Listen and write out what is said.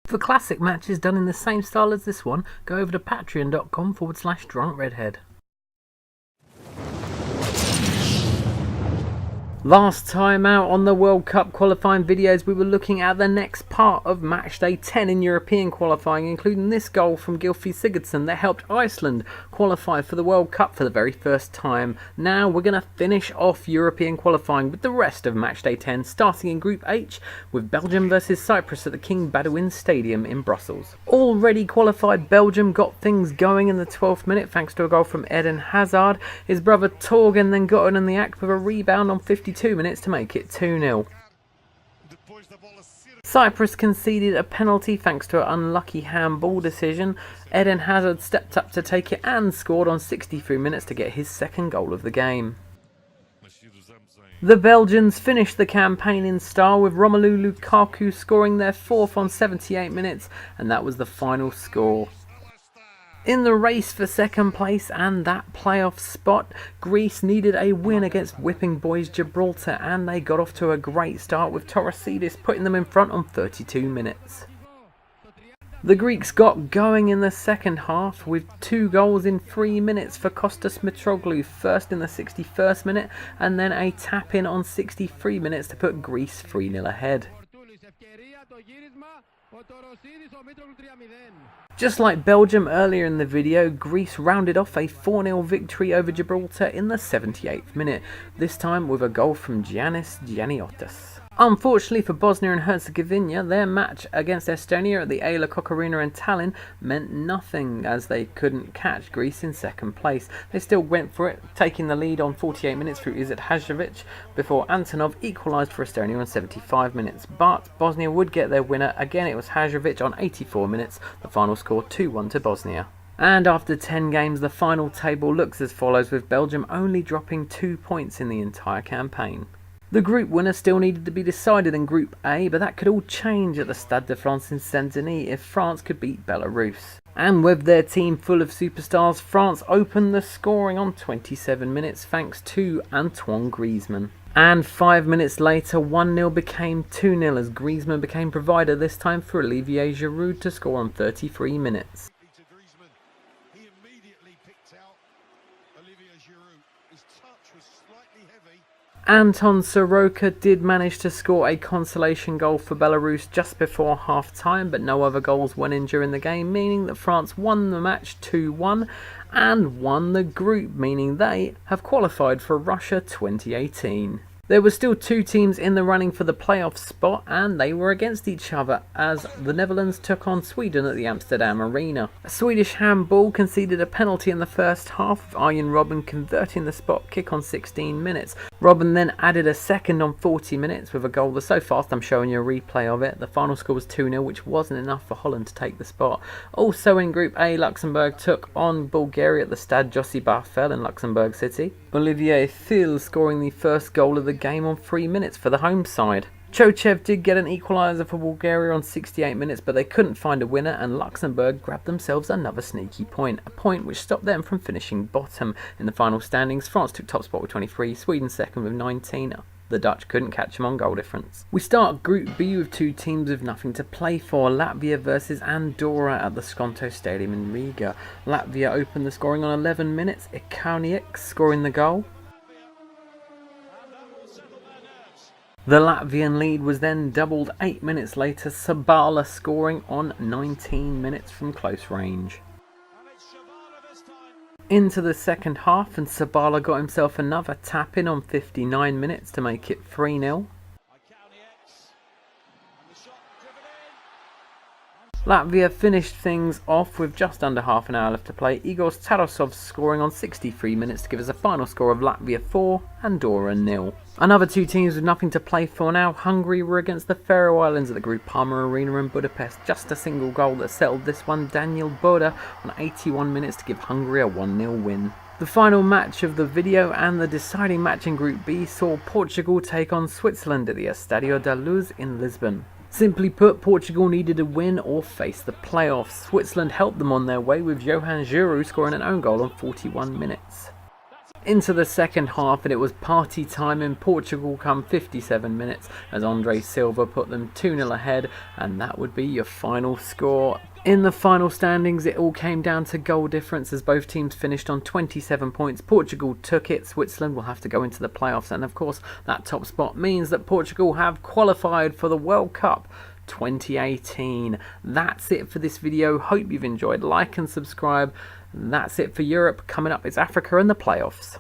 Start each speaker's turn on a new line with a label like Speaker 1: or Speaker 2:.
Speaker 1: For classic matches done in the same style as this one, go over to patreon.com/drunkredhead. Last time out on the World Cup qualifying videos, we were looking at the next part of matchday 10 in European qualifying, including this goal from Gylfi Sigurdsson that helped Iceland qualify for the World Cup for the very first time. Now we're going to finish off European qualifying with the rest of matchday 10, starting in Group H with Belgium versus Cyprus at the King Baudouin Stadium in Brussels. Already qualified Belgium got things going in the 12th minute thanks to a goal from Eden Hazard. His brother Torgen then got in the act with a rebound on 52 minutes to make it 2-0. Cyprus conceded a penalty thanks to an unlucky handball decision. Eden Hazard stepped up to take it and scored on 63 minutes to get his second goal of the game. The Belgians finished the campaign in style with Romelu Lukaku scoring their fourth on 78 minutes, and that was the final score. In the race for second place and that playoff spot, Greece needed a win against whipping boys Gibraltar, and they got off to a great start with Torosidis putting them in front on 32 minutes. The Greeks got going in the second half with 2 goals in 3 minutes for Kostas Mitroglou, first in the 61st minute and then a tap-in on 63 minutes to put Greece 3-0 ahead. Just like Belgium earlier in the video, Greece rounded off a 4-0 victory over Gibraltar in the 78th minute, this time with a goal from Giannis Gianniotis. Unfortunately for Bosnia and Herzegovina, their match against Estonia at the Ayla Arena in Tallinn meant nothing as they couldn't catch Greece in second place. They still went for it, taking the lead on 48 minutes through Izet Hajovic before Antonov equalised for Estonia on 75 minutes. But Bosnia would get their winner. Again, it was Hajovic on 84 minutes. The final score 2-1 to Bosnia. And after 10 games, the final table looks as follows, with Belgium only dropping 2 points in the entire campaign. The group winner still needed to be decided in Group A, but that could all change at the Stade de France in Saint-Denis if France could beat Belarus. And with their team full of superstars, France opened the scoring on 27 minutes thanks to Antoine Griezmann. And 5 minutes later, 1-0 became 2-0 as Griezmann became provider, this time for Olivier Giroud to score on 33 minutes. Anton Soroka did manage to score a consolation goal for Belarus just before half time, but no other goals went in during the game, meaning that France won the match 2-1 and won the group, meaning they have qualified for Russia 2018. There were still 2 teams in the running for the playoff spot, and they were against each other as the Netherlands took on Sweden at the Amsterdam Arena. A Swedish handball conceded a penalty in the first half, with Arjen Robben converting the spot kick on 16 minutes. Robben then added a second on 40 minutes with a goal that's so fast I'm showing you a replay of it. The final score was 2-0, which wasn't enough for Holland to take the spot. Also in Group A, Luxembourg took on Bulgaria at the Stade Josip Barthel in Luxembourg City. Olivier Thiel scoring the first goal of the game on 3 minutes for the home side. Chochev did get an equaliser for Bulgaria on 68 minutes, but they couldn't find a winner, and Luxembourg grabbed themselves another sneaky point, a point which stopped them from finishing bottom. In the final standings, France took top spot with 23, Sweden second with 19. The Dutch couldn't catch them on goal difference. We start Group B with 2 teams with nothing to play for. Latvia versus Andorra at the Skonto Stadium in Riga. Latvia opened the scoring on 11 minutes, Ikauniec scoring the goal. The Latvian lead was then doubled 8 minutes later, Sabala scoring on 19 minutes from close range. Into the second half, and Sabala got himself another tap-in on 59 minutes to make it 3-0. Latvia finished things off with just under half an hour left to play. Igor Tarasov scoring on 63 minutes to give us a final score of Latvia 4, Andorra 0. Another 2 teams with nothing to play for now. Hungary were against the Faroe Islands at the Group Parma Arena in Budapest. Just a single goal that settled this one, Daniel Boda on 81 minutes to give Hungary a 1-0 win. The final match of the video and the deciding match in Group B saw Portugal take on Switzerland at the Estadio da Luz in Lisbon. Simply put, Portugal needed a win or face the playoffs. Switzerland helped them on their way with Johan Giroud scoring an own goal on 41 minutes. into the second half, and it was party time in Portugal come 57 minutes as Andre Silva put them 2-0 ahead, and that would be your final score. In the final standings, it all came down to goal difference as both teams finished on 27 points. Portugal took it. Switzerland will have to go into the playoffs, and of course that top spot means that Portugal have qualified for the World Cup 2018. That's it for this video. Hope you've enjoyed. Like and subscribe. That's it for Europe. Coming up is Africa and the playoffs.